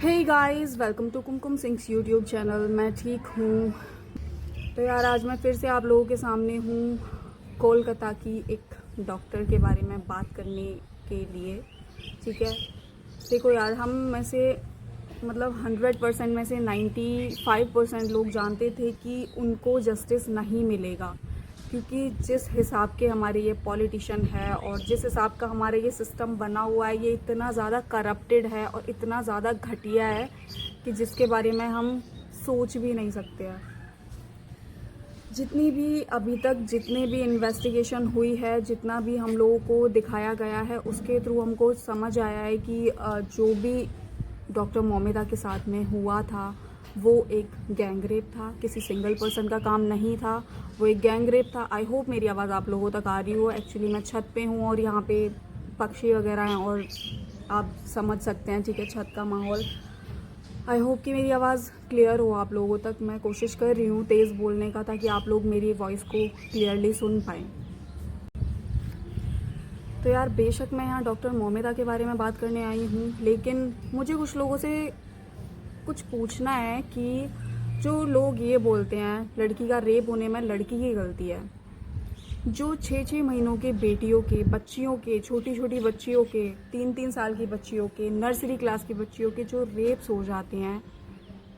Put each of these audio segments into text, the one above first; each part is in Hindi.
Hey guys, welcome to Kumkum Singh's YouTube channel. मैं ठीक हूँ। तो यार आज मैं फिर से आप लोगों के सामने हूँ कोलकाता की एक डॉक्टर के बारे में बात करने के लिए। ठीक है, देखो यार, हम में से मतलब 100% में से 95% लोग जानते थे कि उनको जस्टिस नहीं मिलेगा, क्योंकि जिस हिसाब के हमारे ये पॉलिटिशियन है और जिस हिसाब का हमारा ये सिस्टम बना हुआ है, ये इतना ज़्यादा करप्टेड है और इतना ज़्यादा घटिया है कि जिसके बारे में हम सोच भी नहीं सकते हैं। जितनी भी अभी तक जितने भी इन्वेस्टिगेशन हुई है, जितना भी हम लोगों को दिखाया गया है, उसके थ्रू हमको समझ आया है कि जो भी डॉक्टर मोमिदा के साथ में हुआ था वो एक गैंग रेप था, किसी सिंगल पर्सन का काम नहीं था, वो एक गैंग रेप था। आई होप मेरी आवाज़ आप लोगों तक आ रही हो। एक्चुअली मैं छत पे हूँ और यहाँ पे पक्षी वगैरह हैं और आप समझ सकते हैं, ठीक है, छत का माहौल। आई होप कि मेरी आवाज़ क्लियर हो आप लोगों तक। मैं कोशिश कर रही हूँ तेज़ बोलने का, ताकि आप लोग मेरी वॉइस को क्लियरली सुन पाएँ। तो यार बेशक मैं यहाँ डॉक्टर मोमिदा के बारे में बात करने आई हूँ, लेकिन मुझे कुछ लोगों से कुछ पूछना है कि जो लोग ये बोलते हैं लड़की का रेप होने में लड़की की गलती है, जो 6-6 महीनों के बेटियों के, बच्चियों के, छोटी छोटी बच्चियों के, 3-3 साल की बच्चियों के, नर्सरी क्लास की बच्चियों के जो रेप्स हो जाते हैं,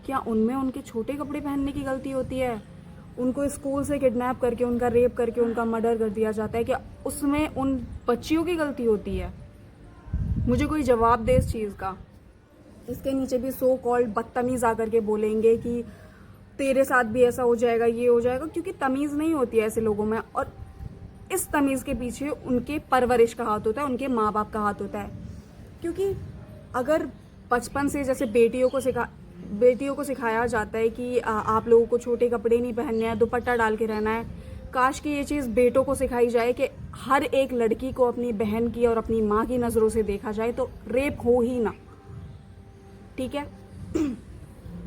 क्या उनमें उनके छोटे कपड़े पहनने की गलती होती है? उनको स्कूल से किडनैप करके, उनका रेप करके, उनका मर्डर कर दिया जाता है, क्या उसमें उन बच्चियों की गलती होती है? मुझे कोई जवाब दे इस चीज़ का। इसके नीचे भी सो कॉल्ड बदतमीज आकर के बोलेंगे कि तेरे साथ भी ऐसा हो जाएगा, ये हो जाएगा, क्योंकि तमीज़ नहीं होती है ऐसे लोगों में। और इस तमीज़ के पीछे उनके परवरिश का हाथ होता है, उनके माँ बाप का हाथ होता है। क्योंकि अगर बचपन से जैसे बेटियों को सिखाया जाता है कि आप लोगों को छोटे कपड़े नहीं पहनने हैं, दुपट्टा डाल के रहना है, काश कि ये चीज़ बेटों को सिखाई जाए कि हर एक लड़की को अपनी बहन की और अपनी माँ की नज़रों से देखा जाए, तो रेप हो ही ना। ठीक है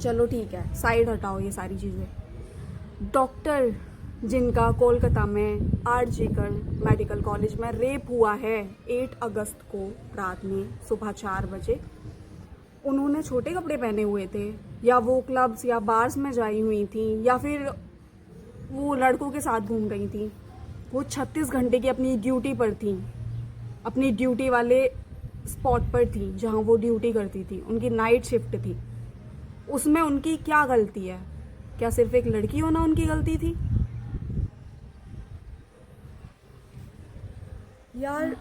चलो ठीक है, साइड हटाओ ये सारी चीज़ें। डॉक्टर जिनका कोलकाता में आरजीकर मेडिकल कॉलेज में रेप हुआ है 8 अगस्त को रात में सुबह 4 बजे, उन्होंने छोटे कपड़े पहने हुए थे, या वो क्लब्स या बार्स में जाई हुई थी, या फिर वो लड़कों के साथ घूम रही थी? वो 36 घंटे की अपनी ड्यूटी पर थी, अपनी ड्यूटी वाले स्पॉट पर थी जहाँ वो ड्यूटी करती थी, उनकी नाइट शिफ्ट थी। उसमें उनकी क्या गलती है? क्या सिर्फ एक लड़की होना उनकी गलती थी? यार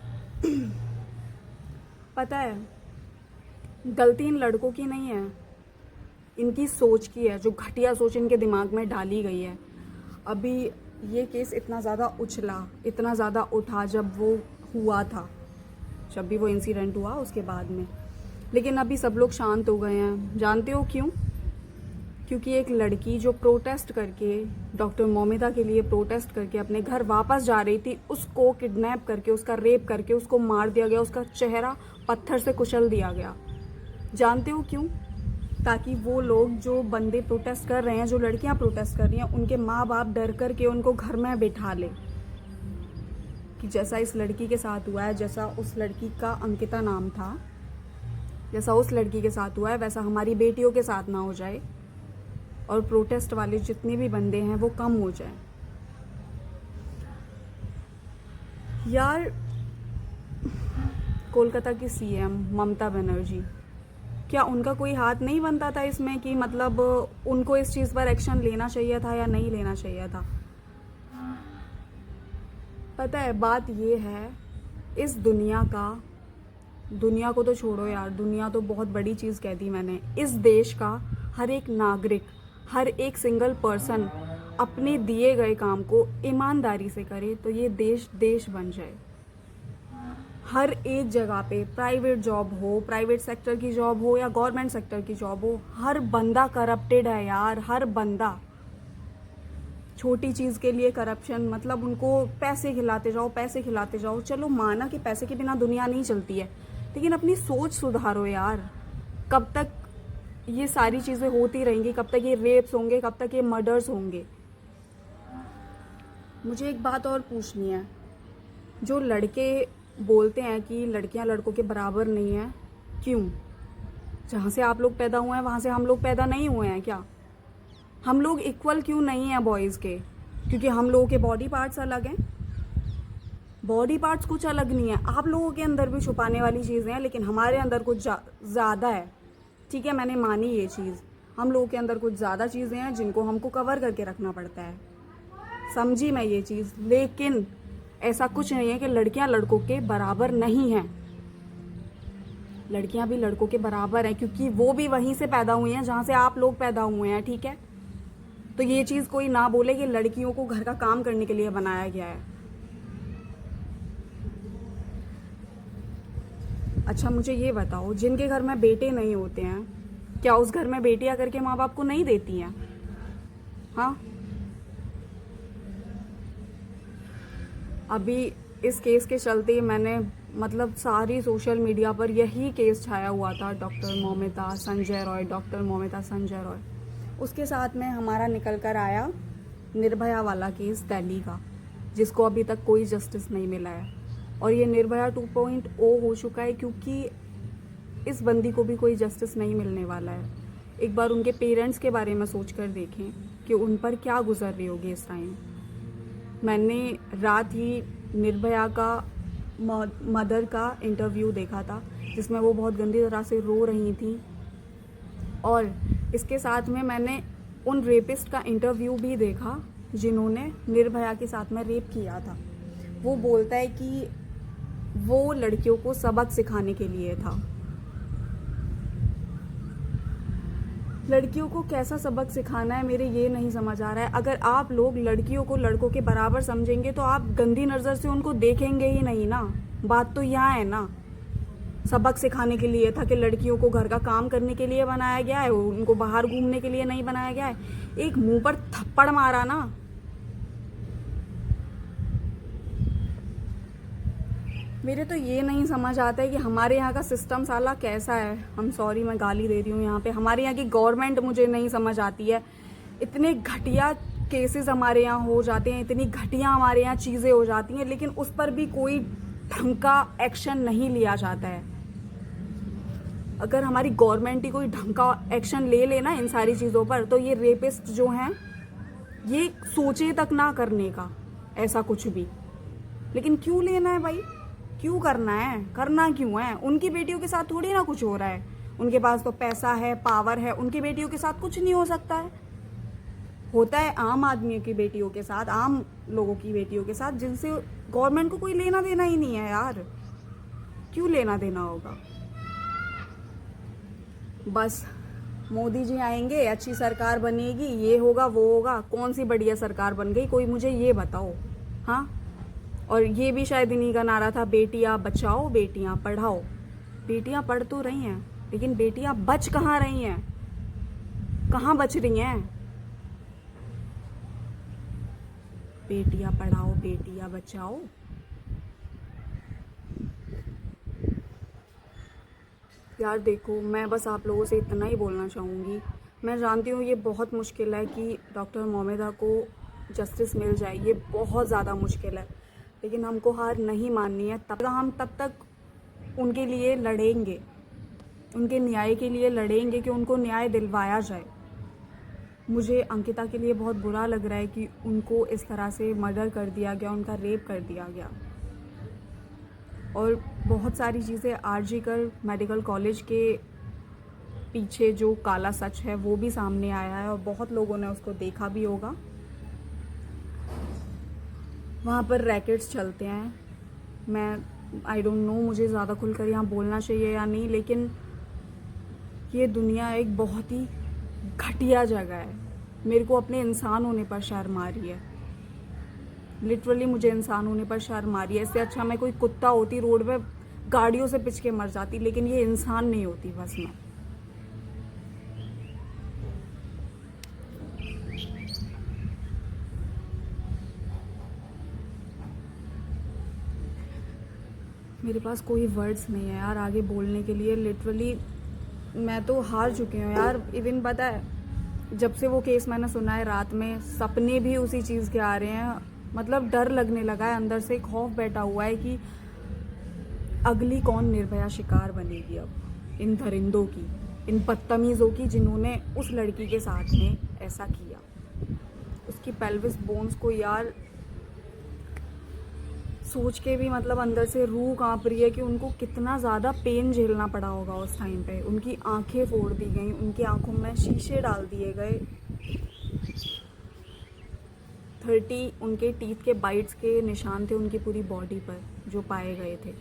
पता है, गलती इन लड़कों की नहीं है, इनकी सोच की है, जो घटिया सोच इनके दिमाग में डाली गई है। अभी ये केस इतना ज़्यादा उछला, इतना ज़्यादा उठा जब वो हुआ था, जब भी वो इंसिडेंट हुआ उसके बाद में, लेकिन अभी सब लोग शांत हो गए हैं। जानते हो क्यों? क्योंकि एक लड़की जो प्रोटेस्ट करके, डॉक्टर मोमिदा के लिए प्रोटेस्ट करके अपने घर वापस जा रही थी, उसको किडनैप करके, उसका रेप करके, उसको मार दिया गया, उसका चेहरा पत्थर से कुचल दिया गया। जानते हो क्यों? ताकि वो लोग, जो बंदे प्रोटेस्ट कर रहे हैं, जो लड़कियां प्रोटेस्ट कर रही हैं, उनके माँ बाप डर करके उनको घर में बिठा ले, कि जैसा इस लड़की के साथ हुआ है, जैसा उस लड़की का अंकिता नाम था, जैसा उस लड़की के साथ हुआ है, वैसा हमारी बेटियों के साथ ना हो जाए, और प्रोटेस्ट वाले जितने भी बंदे हैं वो कम हो जाए। यार कोलकाता की सीएम ममता बनर्जी, क्या उनका कोई हाथ नहीं बनता था इसमें कि मतलब उनको इस चीज़ पर एक्शन लेना चाहिए था या नहीं लेना चाहिए था? पता है बात ये है, इस दुनिया को तो छोड़ो यार, दुनिया तो बहुत बड़ी चीज़ कह दी मैंने। इस देश का हर एक नागरिक, हर एक सिंगल पर्सन अपने दिए गए काम को ईमानदारी से करे तो ये देश बन जाए। हर एक जगह पे, प्राइवेट जॉब हो, प्राइवेट सेक्टर की जॉब हो या गवर्नमेंट सेक्टर की जॉब हो, हर बंदा करप्टेड है यार, हर बंदा। छोटी चीज़ के लिए करप्शन, मतलब उनको पैसे खिलाते जाओ, पैसे खिलाते जाओ। चलो माना कि पैसे के बिना दुनिया नहीं चलती है, लेकिन अपनी सोच सुधारो यार। कब तक ये सारी चीज़ें होती रहेंगी? कब तक ये रेप्स होंगे? कब तक ये मर्डर्स होंगे? मुझे एक बात और पूछनी है। जो लड़के बोलते हैं कि लड़कियां लड़कों के बराबर नहीं हैं, क्यों? जहाँ से आप लोग पैदा हुए हैं वहाँ से हम लोग पैदा नहीं हुए हैं क्या? हम लोग इक्वल क्यों नहीं हैं बॉयज़ के? क्योंकि हम लोगों के बॉडी पार्ट्स अलग हैं। बॉडी पार्ट्स कुछ अलग नहीं है, आप लोगों के अंदर भी छुपाने वाली चीज़ें हैं, लेकिन हमारे अंदर कुछ ज़्यादा है। ठीक है, मैंने मानी ये चीज़, हम लोगों के अंदर कुछ ज़्यादा चीज़ें हैं जिनको हमको कवर करके रखना पड़ता है, समझी मैं ये चीज़। लेकिन ऐसा कुछ नहीं है कि लड़कियां लड़कों के बराबर नहीं हैं। लड़कियां भी लड़कों के बराबर हैं, क्योंकि वो भी वहीं से पैदा हुई हैं जहाँ से आप लोग पैदा हुए हैं। ठीक है, तो ये चीज़ कोई ना बोले कि लड़कियों को घर का काम करने के लिए बनाया गया है। अच्छा, मुझे ये बताओ, जिनके घर में बेटे नहीं होते हैं, क्या उस घर में बेटियां करके माँ बाप को नहीं देती हैं? हाँ, अभी इस केस के चलते मैंने मतलब सारी सोशल मीडिया पर यही केस छाया हुआ था, डॉक्टर मौमिता संजय रॉय, डॉक्टर मौमिता संजय रॉय। उसके साथ में हमारा निकल कर आया निर्भया वाला केस दिल्ली का, जिसको अभी तक कोई जस्टिस नहीं मिला है। और ये निर्भया 2.0 हो चुका है, क्योंकि इस बंदी को भी कोई जस्टिस नहीं मिलने वाला है। एक बार उनके पेरेंट्स के बारे में सोच कर देखें कि उन पर क्या गुजर रही होगी इस टाइम। मैंने रात ही निर्भया का मदर का इंटरव्यू देखा था, जिसमें वो बहुत गंदी तरह से रो रही थी। और इसके साथ में मैंने उन रेपिस्ट का इंटरव्यू भी देखा जिन्होंने निर्भया के साथ में रेप किया था। वो बोलता है कि वो लड़कियों को सबक सिखाने के लिए था। लड़कियों को कैसा सबक सिखाना है, मेरे ये नहीं समझ आ रहा है। अगर आप लोग लड़कियों को लड़कों के बराबर समझेंगे तो आप गंदी नज़र से उनको देखेंगे ही नहीं ना। बात तो यहाँ है ना, सबक सिखाने के लिए था कि लड़कियों को घर का काम करने के लिए बनाया गया है, उनको बाहर घूमने के लिए नहीं बनाया गया है। एक मुंह पर थप्पड़ मारा ना। मेरे तो ये नहीं समझ आता है कि हमारे यहाँ का सिस्टम साला कैसा है। हम सॉरी, मैं गाली दे रही हूँ यहाँ पे। हमारे यहाँ की गवर्नमेंट मुझे नहीं समझ आती है। इतने घटिया केसेस हमारे यहाँ हो जाते हैं, इतनी घटिया हमारे यहाँ चीज़ें हो जाती हैं, लेकिन उस पर भी कोई ढंग का एक्शन नहीं लिया जाता है। अगर हमारी गवर्नमेंट ही कोई ढंग का एक्शन ले लेना इन सारी चीज़ों पर, तो ये रेपिस्ट जो हैं ये सोचे तक ना करने का ऐसा कुछ भी। लेकिन क्यों लेना है भाई, क्यों करना है, करना क्यों है? उनकी बेटियों के साथ थोड़ी ना कुछ हो रहा है। उनके पास तो पैसा है, पावर है, उनकी बेटियों के साथ कुछ नहीं हो सकता है। होता है आम आदमियों की बेटियों के साथ, आम लोगों की बेटियों के साथ, जिनसे गवर्नमेंट को कोई लेना देना ही नहीं है यार। क्यों लेना देना होगा? बस मोदी जी आएंगे, अच्छी सरकार बनेगी, ये होगा वो होगा। कौन सी बढ़िया सरकार बन गई, कोई मुझे ये बताओ। हाँ, और ये भी शायद इन्हीं का नारा था, बेटियां बचाओ बेटियां पढ़ाओ। बेटियां पढ़ तो रही हैं, लेकिन बेटियां बच कहाँ रही हैं? कहाँ बच रही हैं? बेटियां पढ़ाओ बेटियां बचाओ। यार देखो, मैं बस आप लोगों से इतना ही बोलना चाहूँगी। मैं जानती हूँ ये बहुत मुश्किल है कि डॉक्टर मौमिता को जस्टिस मिल जाए, ये बहुत ज़्यादा मुश्किल है, लेकिन हमको हार नहीं माननी है। हम तब तक उनके लिए लड़ेंगे, उनके न्याय के लिए लड़ेंगे कि उनको न्याय दिलवाया जाए। मुझे अंकिता के लिए बहुत बुरा लग रहा है कि उनको इस तरह से मर्डर कर दिया गया, उनका रेप कर दिया गया। और बहुत सारी चीज़ें आरजीकर मेडिकल कॉलेज के पीछे जो काला सच है वो भी सामने आया है, और बहुत लोगों ने उसको देखा भी होगा। वहाँ पर रैकेट्स चलते हैं। मैं आई डोंट नो, मुझे ज़्यादा खुलकर यहाँ बोलना चाहिए या नहीं, लेकिन ये दुनिया एक बहुत ही घटिया जगह है। मेरे को अपने इंसान होने पर शर्म आ रही है, लिटरली मुझे इंसान होने पर शर्म आ रही है। इससे अच्छा मैं कोई कुत्ता होती, रोड पे गाड़ियों से पिच के मर जाती, लेकिन ये इंसान नहीं होती बस मैं। मेरे पास कोई वर्ड्स नहीं है यार आगे बोलने के लिए। लिटरली मैं तो हार चुकी हूँ यार। इवन पता है, जब से वो केस मैंने सुना है, रात में सपने भी उसी चीज़ के आ रहे हैं। मतलब डर लगने लगा है, अंदर से खौफ बैठा हुआ है कि अगली कौन निर्भया शिकार बनेगी अब इन दरिंदों की। इन बदतमीज़ों की जिन्होंने उस लड़की के साथ में ऐसा किया। उसकी पेल्विस बोन्स को यार सोच के भी मतलब अंदर से रूह कांप रही है कि उनको कितना ज़्यादा पेन झेलना पड़ा होगा उस टाइम पे। उनकी आंखें फोड़ दी गई, उनकी आंखों में शीशे डाल दिए गए, 30 उनके टीथ के बाइट्स के निशान थे उनकी पूरी बॉडी पर जो पाए गए थे।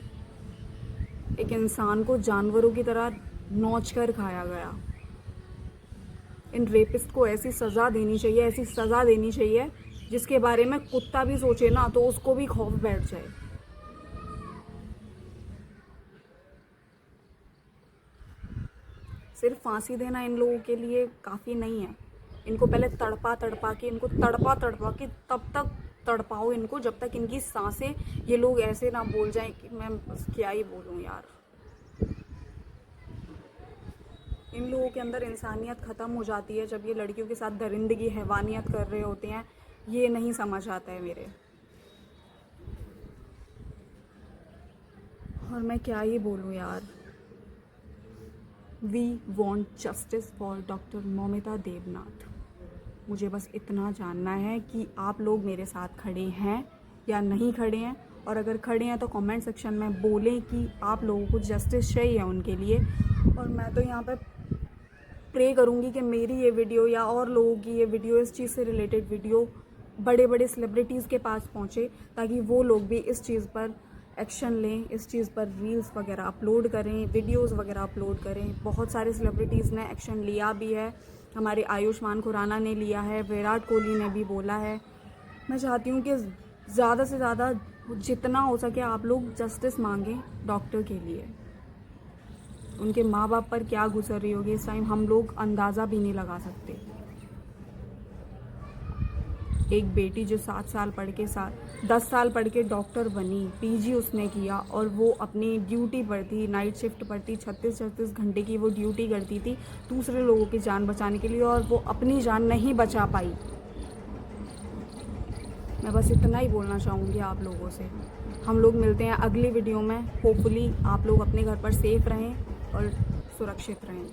एक इंसान को जानवरों की तरह नोच कर खाया गया। इन रेपिस्ट को ऐसी सज़ा देनी चाहिए, ऐसी सज़ा देनी चाहिए जिसके बारे में कुत्ता भी सोचे ना तो उसको भी खौफ बैठ जाए। सिर्फ फांसी देना इन लोगों के लिए काफ़ी नहीं है। इनको पहले तड़पा तड़पा के तब तक तड़पाओ इनको जब तक इनकी सांसें, ये लोग ऐसे ना बोल जाएं कि मैं बस क्या ही बोलूं यार। इन लोगों के अंदर इंसानियत ख़त्म हो जाती है जब ये लड़कियों के साथ दरिंदगी हैवानियत कर रहे होते हैं। ये नहीं समझ आता है मेरे। और मैं क्या ही बोलूं यार। We want justice for doctor Moumita Debnath. मुझे बस इतना जानना है कि आप लोग मेरे साथ खड़े हैं या नहीं खड़े हैं, और अगर खड़े हैं तो कमेंट सेक्शन में बोलें कि आप लोगों को जस्टिस चाहिए उनके लिए। और मैं तो यहाँ पे प्रे करूँगी कि मेरी ये वीडियो या और लोगों की ये वीडियो, इस चीज़ से रिलेटेड वीडियो बड़े बड़े सेलिब्रिटीज़ के पास पहुँचे ताकि वो लोग भी इस चीज़ पर एक्शन लें, इस चीज़ पर रील्स वगैरह अपलोड करें, वीडियोस वगैरह अपलोड करें। बहुत सारे सेलिब्रिटीज़ ने एक्शन लिया भी है। हमारे आयुष्मान खुराना ने लिया है, विराट कोहली ने भी बोला है। मैं चाहती हूँ कि ज़्यादा से ज़्यादा जितना हो सके आप लोग जस्टिस मांगें डॉक्टर के लिए। उनके माँ बाप पर क्या गुजर रही होगी इस टाइम हम लोग अंदाज़ा भी नहीं लगा सकते। एक बेटी जो 7 साल पढ़ के 10 साल पढ़ के डॉक्टर बनी, पीजी उसने किया और वो अपनी ड्यूटी पर थी, नाइट शिफ्ट पर थी, 36 घंटे की वो ड्यूटी करती थी दूसरे लोगों की जान बचाने के लिए, और वो अपनी जान नहीं बचा पाई। मैं बस इतना ही बोलना चाहूँगी आप लोगों से। हम लोग मिलते हैं अगली वीडियो में। होपफुली आप लोग अपने घर पर सेफ रहें और सुरक्षित रहें।